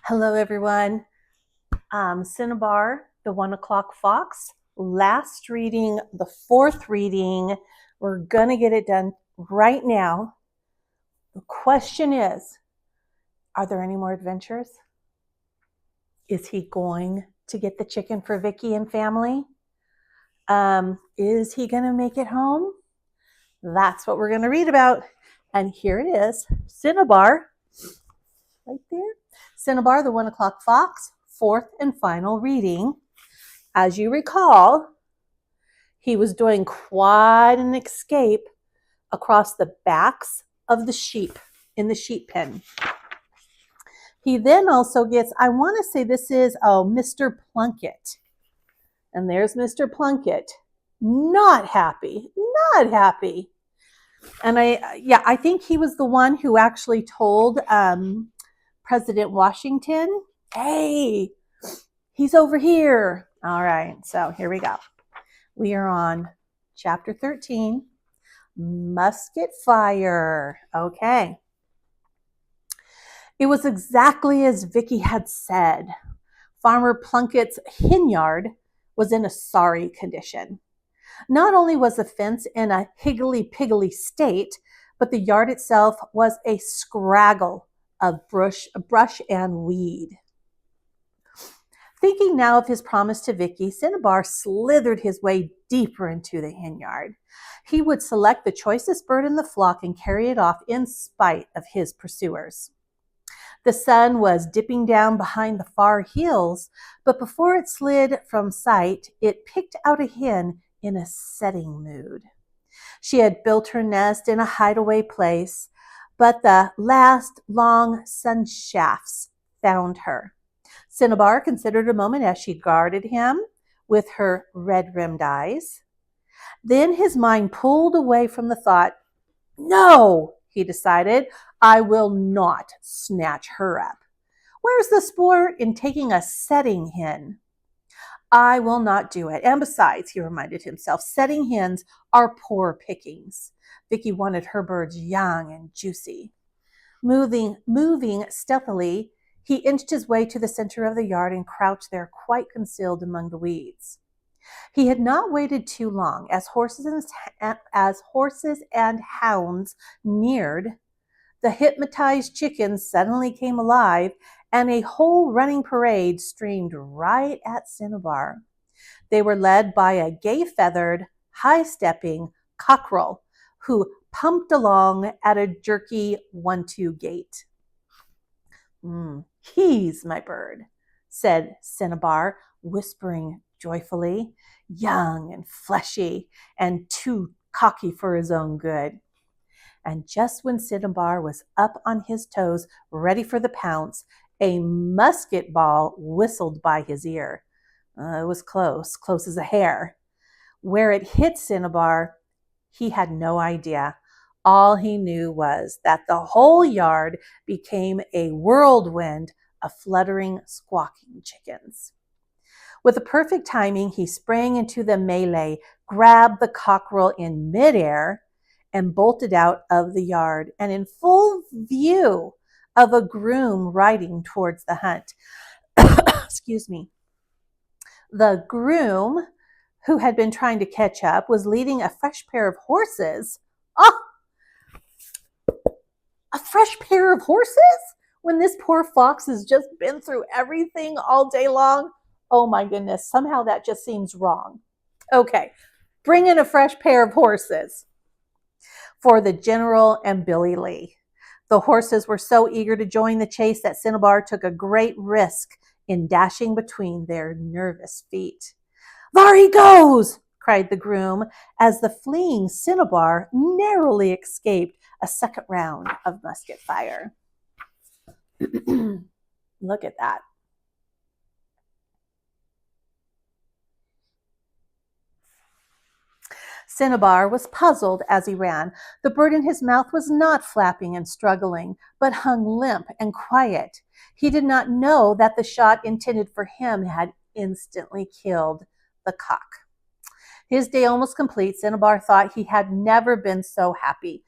Hello, everyone. Cinnabar, the 1 o'clock fox. Last reading, the fourth reading. We're going to get it done right now. The question is, are there any more adventures? Is he going to get the chicken for Vicky and family? Is he going to make it home? That's what we're going to read about. And here it is, Cinnabar, right there. Cinnabar, the 1 o'clock fox, fourth and final reading. As you recall, he was doing quite an escape across the backs of the sheep in the sheep pen. He then also gets, I want to say this is, Mr. Plunkett. And there's Mr. Plunkett. Not happy. And I think he was the one who actually told President Washington, hey, he's over here. All right, so here we go. We are on chapter 13, musket fire. Okay. It was exactly as Vicky had said. Farmer Plunkett's hen yard was in a sorry condition. Not only was the fence in a higgledy-piggledy state, but the yard itself was a scraggle of brush and weed. Thinking now of his promise to Vicky, Cinnabar slithered his way deeper into the hen yard. He would select the choicest bird in the flock and carry it off in spite of his pursuers. The sun was dipping down behind the far hills, but before it slid from sight, it picked out a hen in a setting mood. She had built her nest in a hideaway place, but the last long sun shafts found her. Cinnabar considered a moment as she guarded him with her red-rimmed eyes. Then his mind pulled away from the thought. No, he decided, I will not snatch her up. Where's the sport in taking a setting hen? I will not do it. And besides, he reminded himself, setting hens are poor pickings. Vicky wanted her birds young and juicy. Moving stealthily, he inched his way to the center of the yard and crouched there quite concealed among the weeds. He had not waited too long. As horses and hounds neared, the hypnotized chickens suddenly came alive, and a whole running parade streamed right at Cinnabar. They were led by a gay-feathered, high-stepping cockerel who pumped along at a jerky 1-2 gait. He's my bird, said Cinnabar, whispering joyfully, young and fleshy and too cocky for his own good. And just when Cinnabar was up on his toes, ready for the pounce, a musket ball whistled by his ear. It was close as a hair. Where it hit Cinnabar, he had no idea. All he knew was that the whole yard became a whirlwind of fluttering, squawking chickens. With a perfect timing, he sprang into the melee, grabbed the cockerel in midair, and bolted out of the yard, and in full view of a groom riding towards the hunt. Excuse me. The groom, who had been trying to catch up, was leading a fresh pair of horses. Oh, a fresh pair of horses? When this poor fox has just been through everything all day long? Oh my goodness, somehow that just seems wrong. Okay, bring in a fresh pair of horses for the general and Billy Lee. The horses were so eager to join the chase that Cinnabar took a great risk in dashing between their nervous feet. There he goes, cried the groom, as the fleeing Cinnabar narrowly escaped a second round of musket fire. Look at that. Cinnabar was puzzled as he ran. The bird in his mouth was not flapping and struggling, but hung limp and quiet. He did not know that the shot intended for him had instantly killed the cock. His day almost complete, Cinnabar thought he had never been so happy.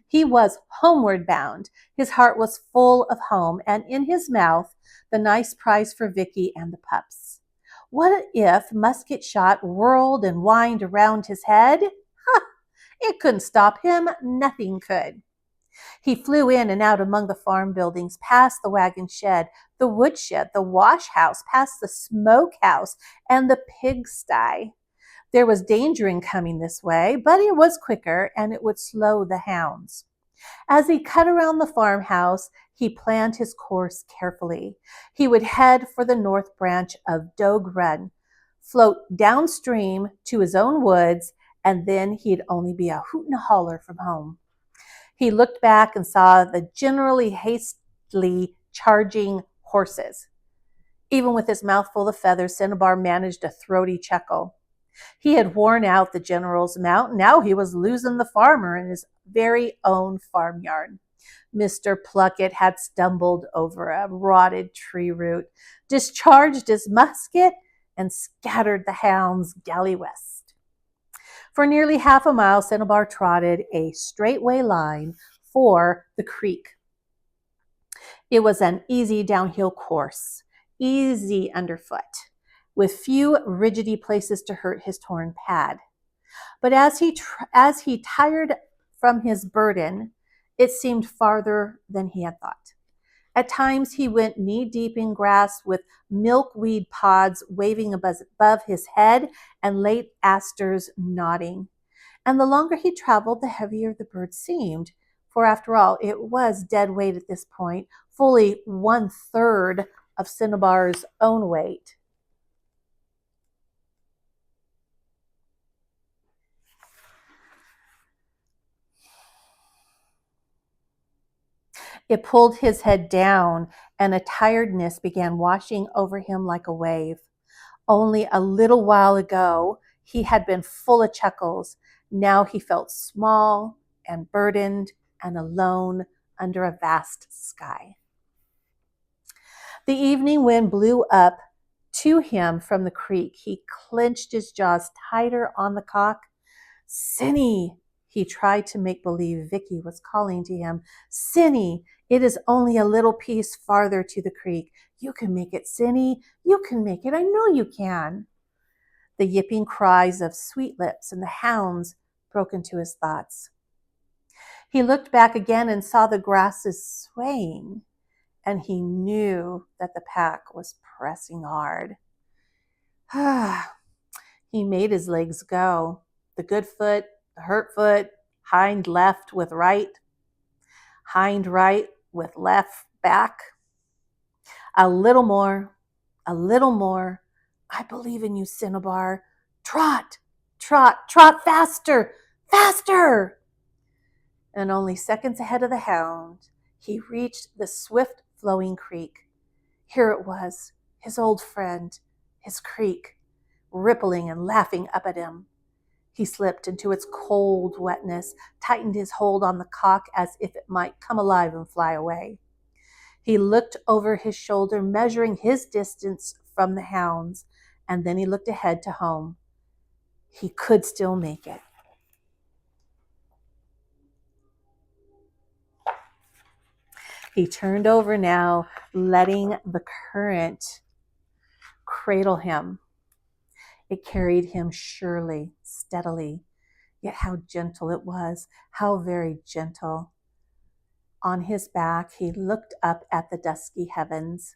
He was homeward bound. His heart was full of home, and in his mouth, the nice prize for Vicky and the pups. What if musket shot whirled and whined around his head? Ha! It couldn't stop him. Nothing could. He flew in and out among the farm buildings, past the wagon shed, the woodshed, the wash house, past the smokehouse, and the pigsty. There was danger in coming this way, but it was quicker and it would slow the hounds. As he cut around the farmhouse, he planned his course carefully. He would head for the north branch of Dogue Run, float downstream to his own woods, and then he'd only be a hoot and a holler from home. He looked back and saw the generally hastily charging horses. Even with his mouth full of feathers, Cinnabar managed a throaty chuckle. He had worn out the general's mount. Now he was losing the farmer in his very own farmyard. Mr. Pluckett had stumbled over a rotted tree root, discharged his musket, and scattered the hounds galley west. For nearly half a mile, Cinnabar trotted a straightway line for the creek. It was an easy downhill course, easy underfoot, with few rigidy places to hurt his torn pad. But as he tired from his burden, it seemed farther than he had thought. At times he went knee-deep in grass with milkweed pods waving above his head and late asters nodding. And the longer he traveled, the heavier the bird seemed, for after all, it was dead weight at this point, fully 1/3 of Cinnabar's own weight. It pulled his head down, and a tiredness began washing over him like a wave. Only a little while ago, he had been full of chuckles. Now he felt small and burdened and alone under a vast sky. The evening wind blew up to him from the creek. He clenched his jaws tighter on the cock. Cinny! He tried to make believe Vicky was calling to him. Cinny! It is only a little piece farther to the creek. You can make it, Cinny. You can make it. I know you can. The yipping cries of Sweet Lips and the hounds broke into his thoughts. He looked back again and saw the grasses swaying, and he knew that the pack was pressing hard. He made his legs go. The good foot, the hurt foot, hind left with right, hind right with left back. A little more, a little more. I believe in you, Cinnabar. Trot, trot, trot faster, faster. And only seconds ahead of the hound, he reached the swift flowing creek. Here it was, his old friend, his creek, rippling and laughing up at him. He slipped into its cold wetness, tightened his hold on the cock as if it might come alive and fly away. He looked over his shoulder, measuring his distance from the hounds, and then he looked ahead to home. He could still make it. He turned over now, letting the current cradle him. It carried him surely, steadily, yet how gentle it was, how very gentle. On his back, he looked up at the dusky heavens.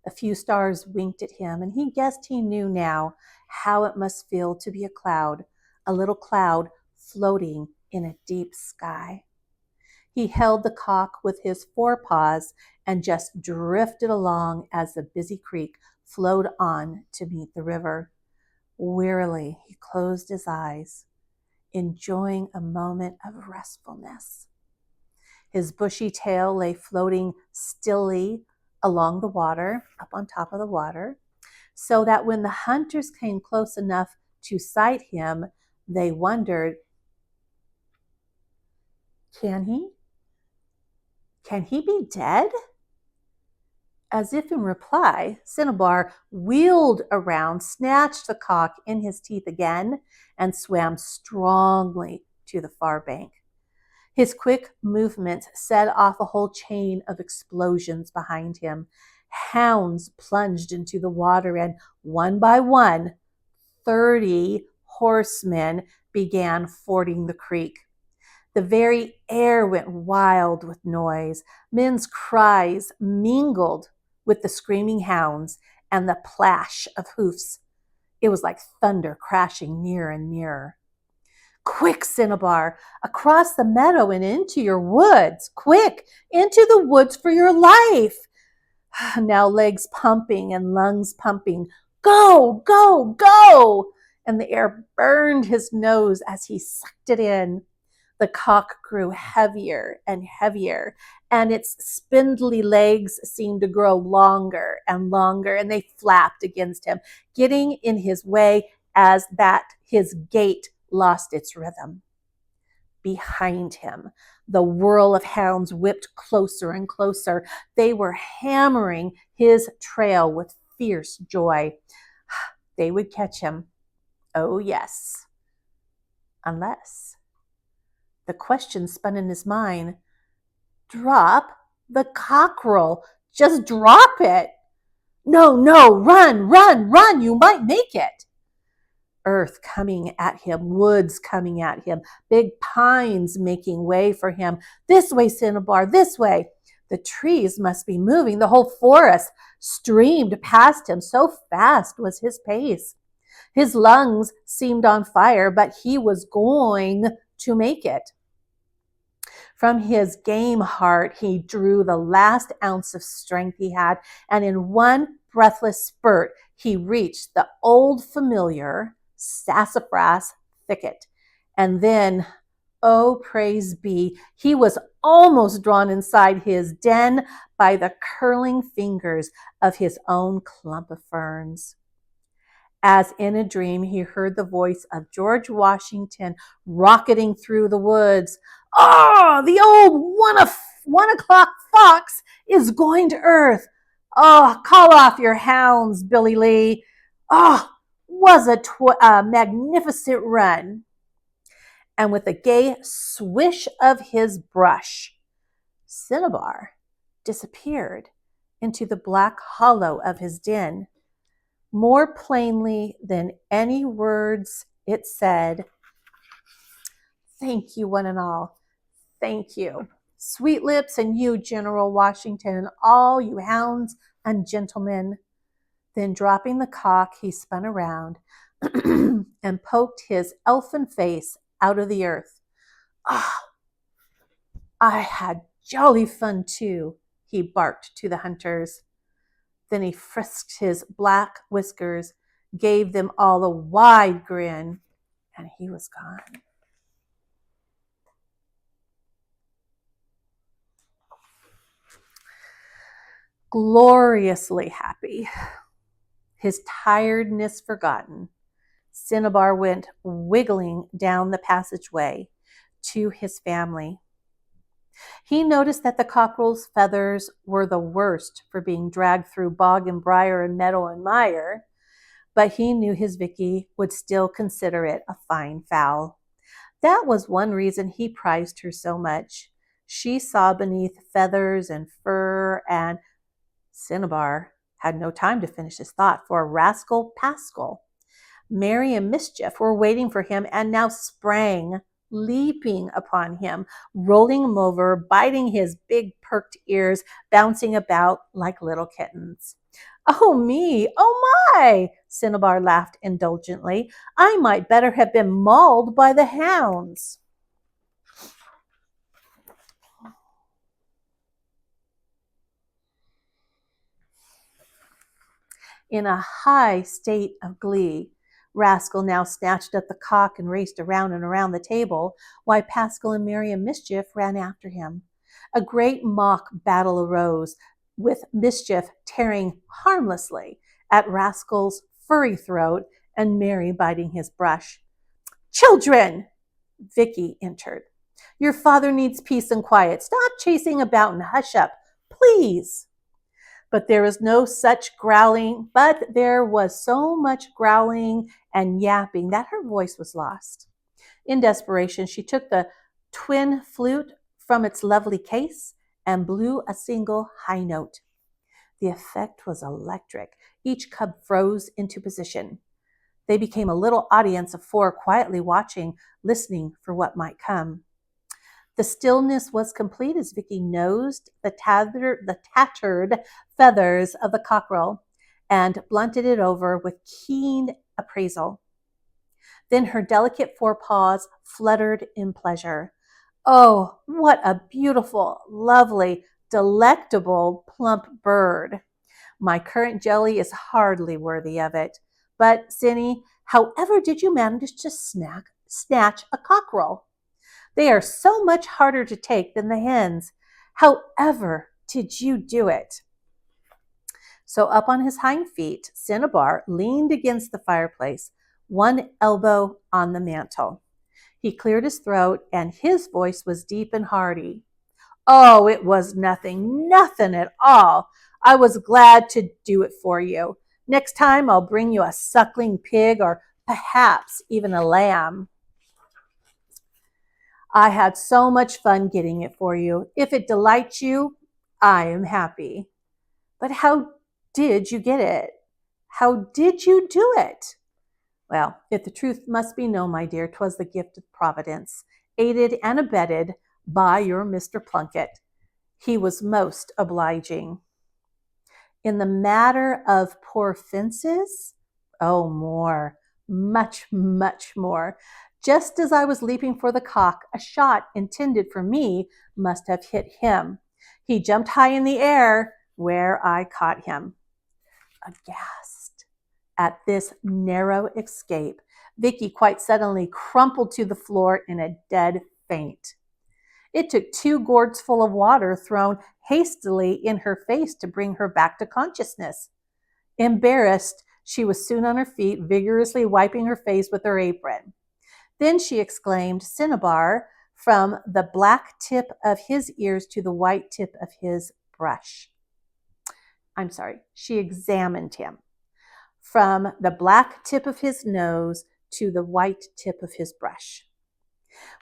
A few stars winked at him, and he guessed he knew now how it must feel to be a little cloud floating in a deep sky. He held the cock with his forepaws and just drifted along as the busy creek flowed on to meet the river. Wearily, he closed his eyes, enjoying a moment of restfulness. His bushy tail lay floating stilly along the water, up on top of the water, so that when the hunters came close enough to sight him, they wondered, Can he be dead? As if in reply, Cinnabar wheeled around, snatched the cock in his teeth again, and swam strongly to the far bank. His quick movements set off a whole chain of explosions behind him. Hounds plunged into the water, and one by one, 30 horsemen began fording the creek. The very air went wild with noise. Men's cries mingled with the screaming hounds and the plash of hoofs. It was like thunder crashing nearer and nearer. Quick, Cinnabar, across the meadow and into your woods. Quick, into the woods for your life. Now legs pumping and lungs pumping. Go, go, go! And the air burned his nose as he sucked it in. The cock grew heavier and heavier, and its spindly legs seemed to grow longer and longer, and they flapped against him, getting in his way as that his gait lost its rhythm. Behind him, the whirl of hounds whipped closer and closer. They were hammering his trail with fierce joy. They would catch him. Oh, yes. Unless. The question spun in his mind. Drop the cockerel. Just drop it. No, no, run, run, run. You might make it. Earth coming at him, woods coming at him, big pines making way for him. This way, Cinnabar, this way. The trees must be moving. The whole forest streamed past him. So fast was his pace. His lungs seemed on fire, but he was going to make it. From his game heart, he drew the last ounce of strength he had, and in one breathless spurt, he reached the old familiar sassafras thicket. And then, oh, praise be, he was almost drawn inside his den by the curling fingers of his own clump of ferns. As in a dream, he heard the voice of George Washington rocketing through the woods. Oh, the old 1 o'clock fox is going to earth. Oh, call off your hounds, Billy Lee. Oh, was a magnificent run. And with a gay swish of his brush, Cinnabar disappeared into the black hollow of his den. More plainly than any words, it said, "Thank you, one and all. Thank you. Sweet Lips and you, General Washington, and all you hounds and gentlemen." Then dropping the cock, he spun around and poked his elfin face out of the earth. Ah, I had jolly fun too, he barked to the hunters. Then he frisked his black whiskers, gave them all a wide grin, and he was gone. Gloriously happy, his tiredness forgotten, Cinnabar went wiggling down the passageway to his family. He noticed that the cockerel's feathers were the worst for being dragged through bog and briar and meadow and mire, but he knew his Vicky would still consider it a fine fowl. That was one reason he prized her so much. She saw beneath feathers and fur, and Cinnabar had no time to finish his thought, for Rascal Pascal, Mary and Mischief were waiting for him and now sprang, leaping upon him, rolling him over, biting his big perked ears, bouncing about like little kittens. Oh me, oh my, Cinnabar laughed indulgently. I might better have been mauled by the hounds. In a high state of glee, Rascal now snatched up the cock and raced around and around the table, while Pascal and Mary and Mischief ran after him. A great mock battle arose, with Mischief tearing harmlessly at Rascal's furry throat and Mary biting his brush. Children! Vicky entered. Your father needs peace and quiet. Stop chasing about and hush up, please. But there was so much growling and yapping that her voice was lost. In desperation, she took the twin flute from its lovely case and blew a single high note. The effect was electric. Each cub froze into position. They became a little audience of four quietly watching, listening for what might come. The stillness was complete as Vicky nosed the tattered feathers of the cockerel and blunted it over with keen appraisal. Then her delicate forepaws fluttered in pleasure. Oh, what a beautiful, lovely, delectable, plump bird. My currant jelly is hardly worthy of it. But, Cinny, however did you manage to snatch a cockerel? They are so much harder to take than the hens. However did you do it? So up on his hind feet, Cinnabar leaned against the fireplace, one elbow on the mantel. He cleared his throat, and his voice was deep and hearty. Oh, it was nothing at all. I was glad to do it for you. Next time I'll bring you a suckling pig or perhaps even a lamb. I had so much fun getting it for you. If it delights you, I am happy. But how did you get it? How did you do it? Well, if the truth must be known, my dear, 'twas the gift of Providence, aided and abetted by your Mr. Plunkett. He was most obliging. In the matter of poor fences, oh, more, much, much more. Just as I was leaping for the cock, a shot intended for me must have hit him. He jumped high in the air, where I caught him. Aghast at this narrow escape, Vicky quite suddenly crumpled to the floor in a dead faint. It took 2 gourds full of water thrown hastily in her face to bring her back to consciousness. Embarrassed, she was soon on her feet, vigorously wiping her face with her apron. Then she exclaimed, Cinnabar, from the black tip of his ears to the white tip of his brush. She examined him from the black tip of his nose to the white tip of his brush.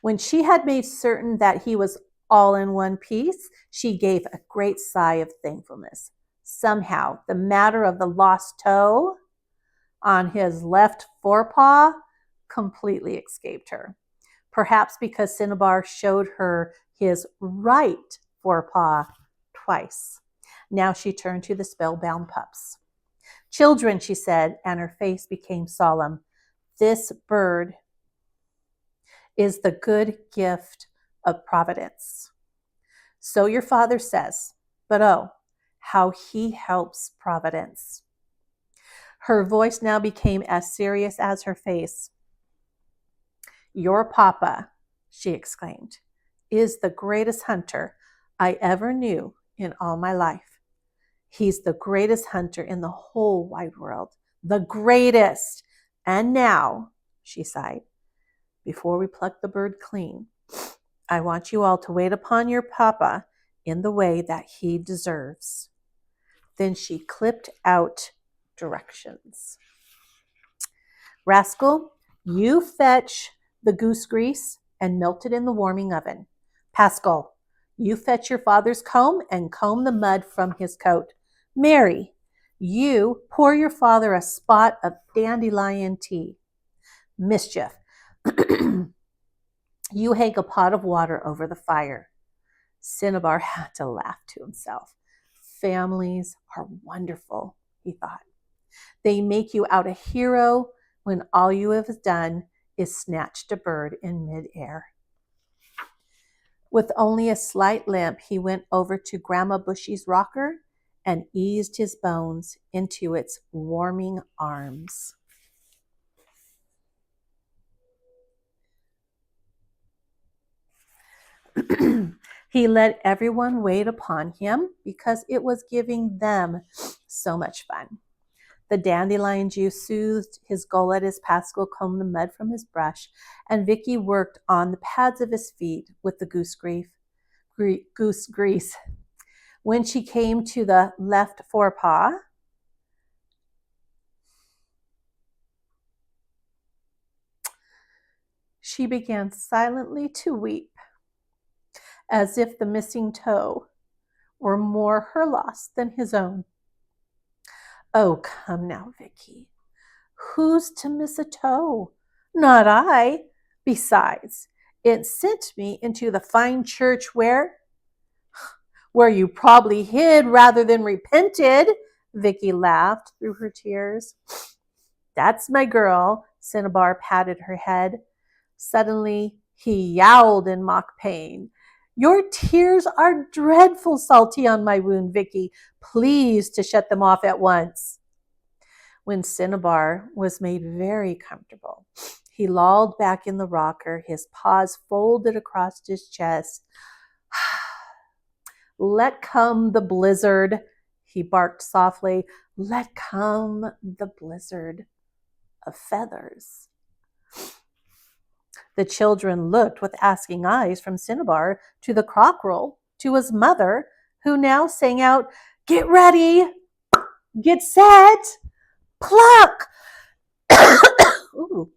When she had made certain that he was all in one piece, she gave a great sigh of thankfulness. Somehow, the matter of the lost toe on his left forepaw completely escaped her. Perhaps because Cinnabar showed her his right forepaw twice. Now she turned to the spellbound pups. Children, she said, and her face became solemn. This bird is the good gift of Providence. So your father says, but oh, how he helps Providence. Her voice now became as serious as her face. Your papa, she exclaimed, is the greatest hunter I ever knew in all my life. He's the greatest hunter in the whole wide world. The greatest. And now, she sighed, before we pluck the bird clean, I want you all to wait upon your papa in the way that he deserves. Then she clipped out directions. Rascal, you fetch the goose grease and melt it in the warming oven. Pascal, you fetch your father's comb and comb the mud from his coat. Mary, you pour your father a spot of dandelion tea. Mischief, you hang a pot of water over the fire. Cinnabar had to laugh to himself. Families are wonderful, he thought. They make you out a hero when all you have done is snatched a bird in midair. With only a slight limp, he went over to Grandma Bushy's rocker and eased his bones into its warming arms. He let everyone wait upon him because it was giving them so much fun. The dandelion juice soothed his gullet as Pascal combed the mud from his brush, and Vicky worked on the pads of his feet with the goose grease. When she came to the left forepaw, she began silently to weep. as if the missing toe were more her loss than his own. Oh, come now, Vicky. Who's to miss a toe? Not I. Besides, it sent me into the fine church where you probably hid rather than repented. Vicky laughed through her tears. That's my girl. Cinnabar patted her head. Suddenly, he yowled in mock pain. Your tears are dreadful salty on my wound, Vicky. Please to shut them off at once. When Cinnabar was made very comfortable, he lolled back in the rocker, his paws folded across his chest. Let come the blizzard, he barked softly. Let come the blizzard of feathers. The children looked with asking eyes from Cinnabar to the cockerel, to his mother, who now sang out, Get ready, get set, pluck! Ooh.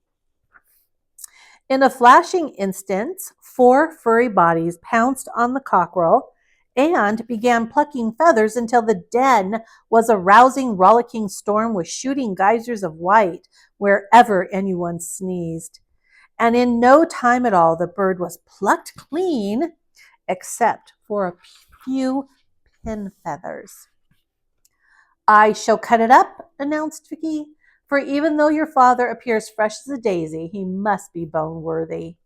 In a flashing instant, 4 furry bodies pounced on the cockerel and began plucking feathers until the den was a rousing, rollicking storm with shooting geysers of white wherever anyone sneezed. And in no time at all, the bird was plucked clean, except for a few pin feathers. I shall cut it up, announced Vicky, for even though your father appears fresh as a daisy, he must be bone-wary.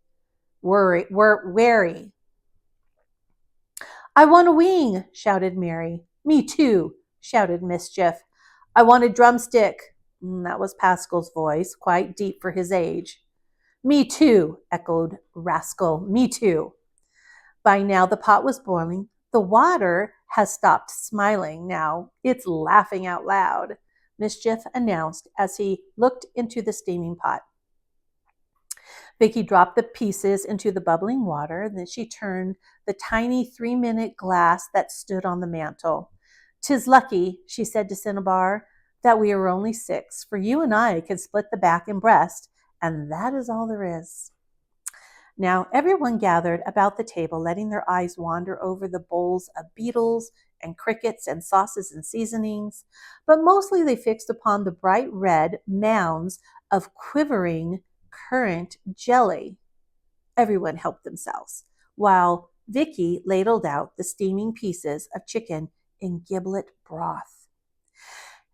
I want a wing, shouted Mary. Me too, shouted Mischief. I want a drumstick. That was Pascal's voice, quite deep for his age. Me too, echoed Rascal. Me too. By now the pot was boiling. The water has stopped smiling now. It's laughing out loud, Mischief announced as he looked into the steaming pot. Vicky dropped the pieces into the bubbling water. Then she turned the tiny 3-minute glass that stood on the mantel. "'Tis lucky," she said to Cinnabar, "that we are only 6, for you and I can split the back and breast, and that is all there is." Now everyone gathered about the table, letting their eyes wander over the bowls of beetles and crickets and sauces and seasonings, but mostly they fixed upon the bright red mounds of quivering currant jelly. Everyone helped themselves, while Vicky ladled out the steaming pieces of chicken in giblet broth.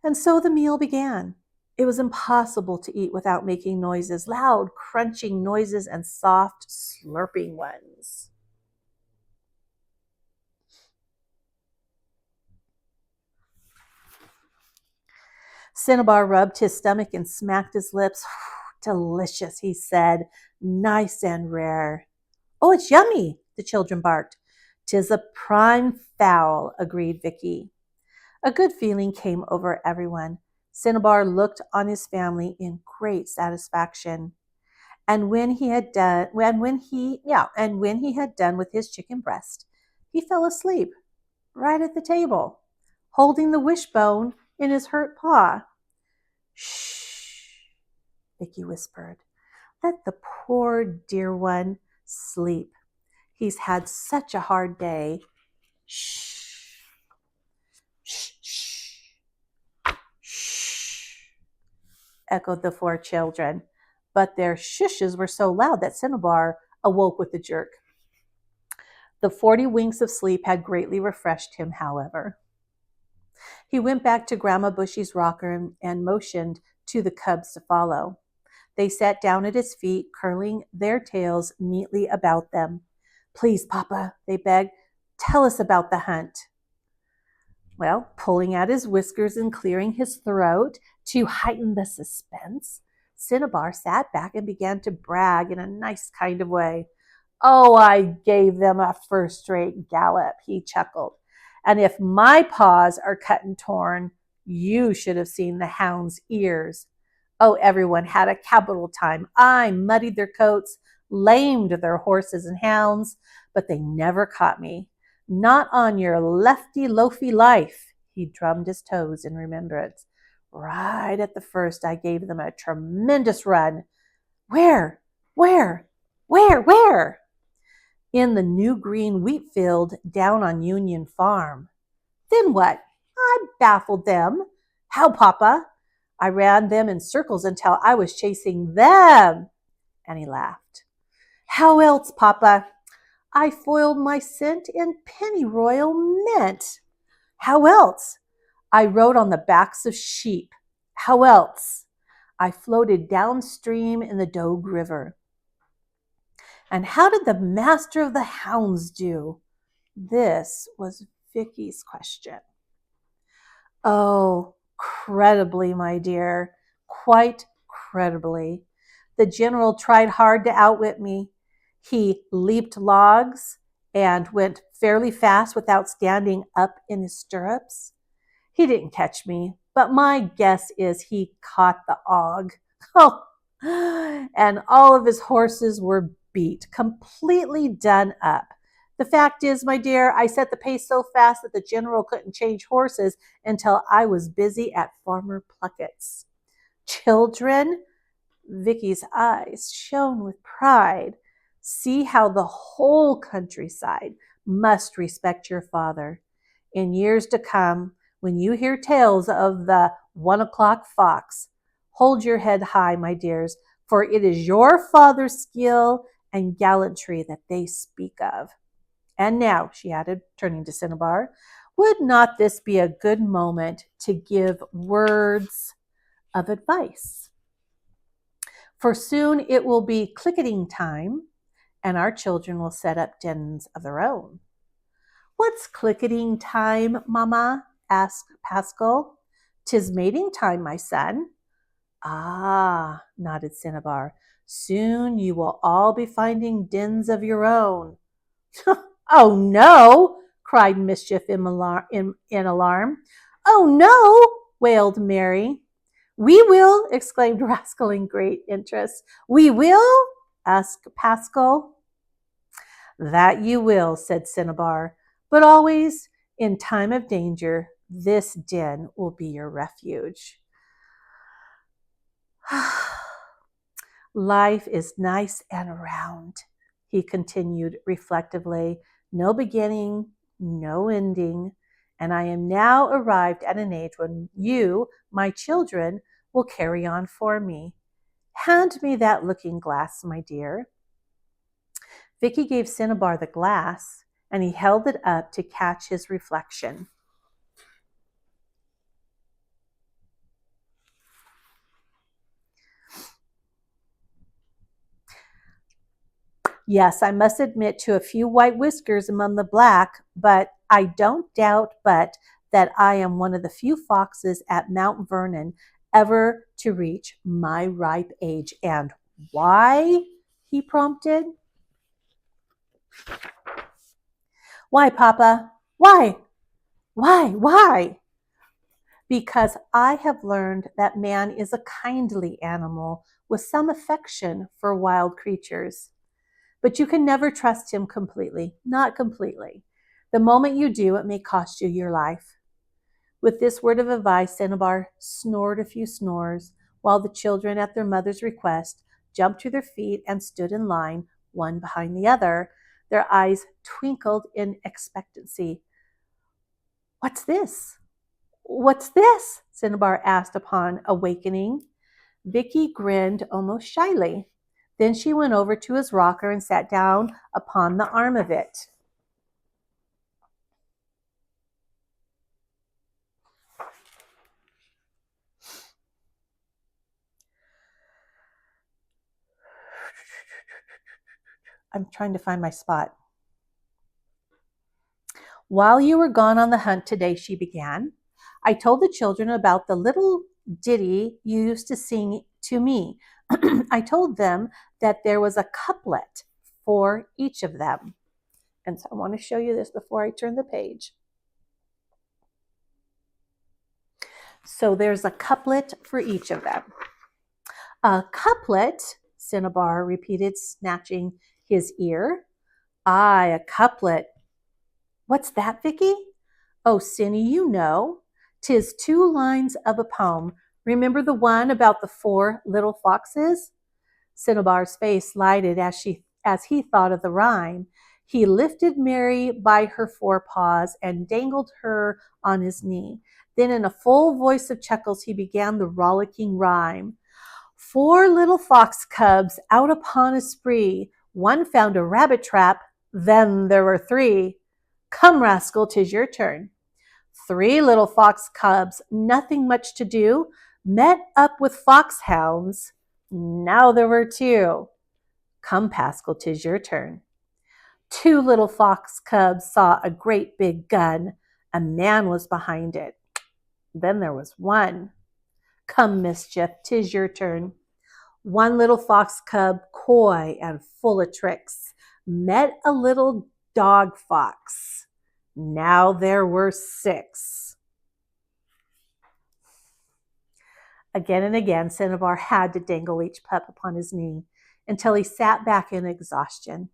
And so the meal began. It was impossible to eat without making noises, loud, crunching noises and soft, slurping ones. Cinnabar rubbed his stomach and smacked his lips. "Delicious," he said. "Nice and rare." "Oh, it's yummy," the children barked. "'Tis a prime fowl," agreed Vicky. A good feeling came over everyone. Cinnabar looked on his family in great satisfaction. And when he had done with his chicken breast, he fell asleep right at the table, holding the wishbone in his hurt paw. "Shh," Vicky whispered. "Let the poor dear one sleep. He's had such a hard day. Shh, shh, shh, shh," echoed the 4 children. But their shushes were so loud that Cinnabar awoke with a jerk. The 40 winks of sleep had greatly refreshed him, however. He went back to Grandma Bushy's rocker and motioned to the cubs to follow. They sat down at his feet, curling their tails neatly about them. "Please, Papa," they begged, "tell us about the hunt." Well, pulling at his whiskers and clearing his throat to heighten the suspense, Cinnabar sat back and began to brag in a nice kind of way. "Oh, I gave them a first-rate gallop," he chuckled. "And if my paws are cut and torn, you should have seen the hounds' ears. Oh, everyone had a capital time. I muddied their coats, lamed their horses and hounds, but they never caught me. Not on your lefty loafy life." He drummed his toes in remembrance. "Right at the first, I gave them a tremendous run." Where? in the new green wheat field down on Union Farm. Then what? I baffled them. How, Papa? I ran them in circles until I was chasing them. And he laughed. How else, Papa? I foiled my scent in pennyroyal mint. How else? I rode on the backs of sheep. How else? I floated downstream in the Dogue River. And how did the master of the hounds do? This was Vicky's question. Oh, credibly, my dear, quite credibly. The general tried hard to outwit me. He leaped logs and went fairly fast without standing up in his stirrups. He didn't catch me, but my guess is he caught the og. Oh, and all of his horses were beat, completely done up. The fact is, my dear, I set the pace so fast that the general couldn't change horses until I was busy at Farmer Pluckett's. Children, Vicky's eyes shone with pride. See how the whole countryside must respect your father. In years to come, when you hear tales of the 1 o'clock fox, hold your head high, my dears, for it is your father's skill and gallantry that they speak of. And now, she added, turning to Cinnabar, would not this be a good moment to give words of advice? For soon it will be clicketing time, and our children will set up dens of their own. What's clicketing time, Mamma? Asked Pascal. 'Tis mating time, my son. Ah, nodded Cinnabar. Soon you will all be finding dens of your own. Oh, no, cried Mischief in alarm. Oh, no, wailed Mary. We will, exclaimed Rascal in great interest. We will? Asked Pascal. That you will, said Cinnabar, but always in time of danger, this den will be your refuge. Life is nice and round, he continued reflectively. No beginning, no ending, and I am now arrived at an age when you, my children, will carry on for me. Hand me that looking glass, my dear. Vicky gave Cinnabar the glass, and he held it up to catch his reflection. Yes, I must admit to a few white whiskers among the black, but I don't doubt but that I am one of the few foxes at Mount Vernon ever to reach my ripe age. And why? He prompted. Why, Papa? Why? Why? Because I have learned that man is a kindly animal with some affection for wild creatures. But you can never trust him completely, not completely. The moment you do, it may cost you your life. With this word of advice, Cinnabar snored a few snores, while the children, at their mother's request, jumped to their feet and stood in line, one behind the other. Their eyes twinkled in expectancy. What's this? What's this? Cinnabar asked upon awakening. Vicky grinned almost shyly. Then she went over to his rocker and sat down upon the arm of it. I'm trying to find my spot. While you were gone on the hunt today, she began, I told the children about the little ditty you used to sing to me. I told them that there was a couplet for each of them. And so I want to show you this before I turn the page. So there's a couplet for each of them. A couplet, Cinnabar repeated, snatching his ear. Aye, a couplet. What's that, Vicky? Oh, Cinny, you know. 'Tis 2 lines of a poem. Remember the one about the 4 little foxes? Cinnabar's face lighted as he thought of the rhyme. He lifted Mary by her forepaws and dangled her on his knee. Then, in a full voice of chuckles, he began the rollicking rhyme. 4 little fox cubs out upon a spree. One found a rabbit trap, then there were 3. Come, rascal, 'tis your turn. 3 little fox cubs, nothing much to do, met up with foxhounds. Now there were 2. Come, Pascal, 'tis your turn. 2 little fox cubs saw a great big gun. A man was behind it. Then there was 1. Come, Mischief, 'tis your turn. 1 little fox cub, coy and full of tricks, met a little dog fox. Now there were 6. Again and again, Cinnabar had to dangle each pup upon his knee until he sat back in exhaustion.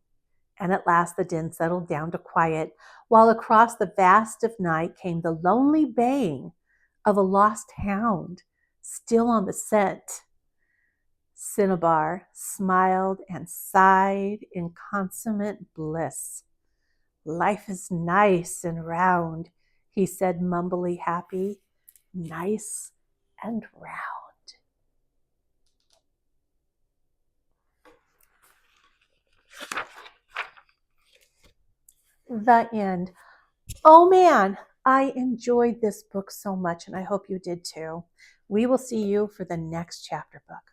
And at last the din settled down to quiet, while across the vast of night came the lonely baying of a lost hound, still on the scent. Cinnabar smiled and sighed in consummate bliss. Life is nice and round, he said, mumbly happy. Nice and round. The end. Oh man, I enjoyed this book so much, and I hope you did too. We will see you for the next chapter book.